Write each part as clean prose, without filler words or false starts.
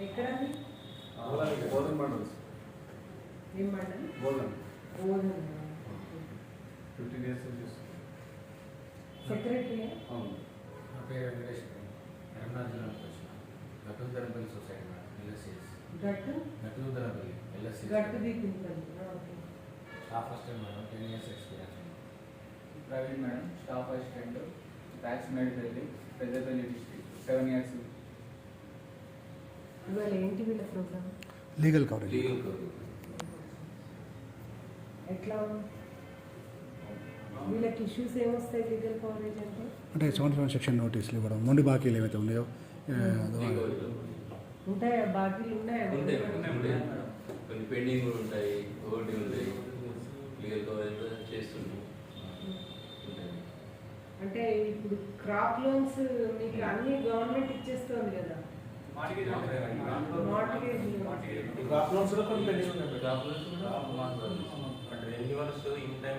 ఎక్కడండి? బోధన్ మండల్స్. ఏం మండలం? బోధన్. బోధన్. 15 years secretary. అవును. నా పేరు వెంకటేష్. కరీంనగర్ జిల్లాకు వచ్చిన Gattudarapalli society madam, LSCS. Gattudarapalli LSCS. గట్టు దిగుతుంది. Staff assistant madam, 10 years experience. Praveen madam, staff assistant, tax Medipalli, Peddapalli district, 7 years. ఇవాళ ఏంటి వీళ్ళ ప్రోగ్రామ్? Legal coverage. ఎట్లా వీళ్ళకి ఇష్యూస్ ఏమొస్తాయి లీగల్ కవరేజ్ అంటే? అంటే 77 సెక్షన్ నోటీసులు ఇవ్వడం, మొండి బాకీలు ఏవైతే ఉన్నాయో ఉంటాయా? బాకీలు ఉన్నాయా? కొన్ని పెండింగ్ కూడా ఉంటాయి, ఒకటి ఉంటాయి, లీగల్ కవరేజ్ చేస్తున్నాం. అంటే ఇప్పుడు క్రాప్ లోన్స్ మీకు అన్ని గవర్నమెంట్ ఇచ్చేస్తుంది కదా. మార్టిగేజ్ క్రాప్ లోన్స్ కూడా కొన్ని పెండింగ్ ఉన్నాయి. అంటే renewals in time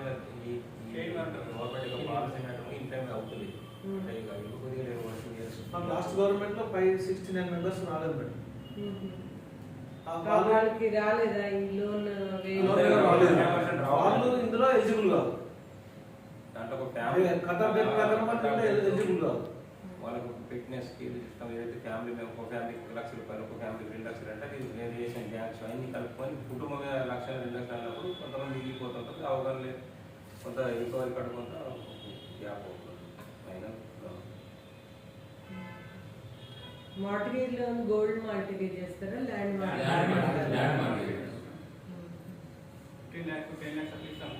government policy madam in time అవుతుంది. అంటే ఇక కొద్దిగా లేవు వర్షం ఇయర్స్. లాస్ట్ గవర్నమెంట్ లో 569 మెంబర్స్ రాలేదు మేడం. వాళ్ళకి రాలేదా ఈ లోన్? వాళ్ళు ఇందులో ఎలిజిబుల్ కాదు. దాంట్లో ఒక ఫ్యామిలీ ఎలిజిబుల్ కాదు. వాళ్ళకు ఫిట్నెస్ కి సిస్టమ్ ఏదైతే ఫ్యామిలీ ఒక ఫ్యామిలీకి 1 లక్ష రూపాయలు, ఒక ఫ్యామిలీకి 2 లక్షలు అంటే నేను చేసిన బ్యాంక్స్ అన్ని కలుపుకొని కుటుంబం 1 లక్ష 2 లక్షలు అన్నప్పుడు కొంతమంది మిగిలిపోతుంటుంది. అవగాహన లేదు, కొంత రికవరీ కట్టుకుంటా గ్యాప్ అవుతుంది. అయినా మార్టిగేజ్ లోన్ గోల్డ్ మార్టిగేజ్ చేస్తారా? Land mortgage? 10 lakhs అట్లా ఇస్తాము.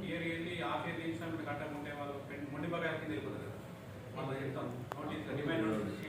ఇయర్ వెళ్ళి హాఫ్ ఇయర్ ఇన్స్టాల్మెంట్ కట్టకుంటే వాళ్ళు మొండి బకాయి కింద వెళ్ళిపోతారు. మనం చెప్తాం నోటీస్ డిమాండ్ నోటీస్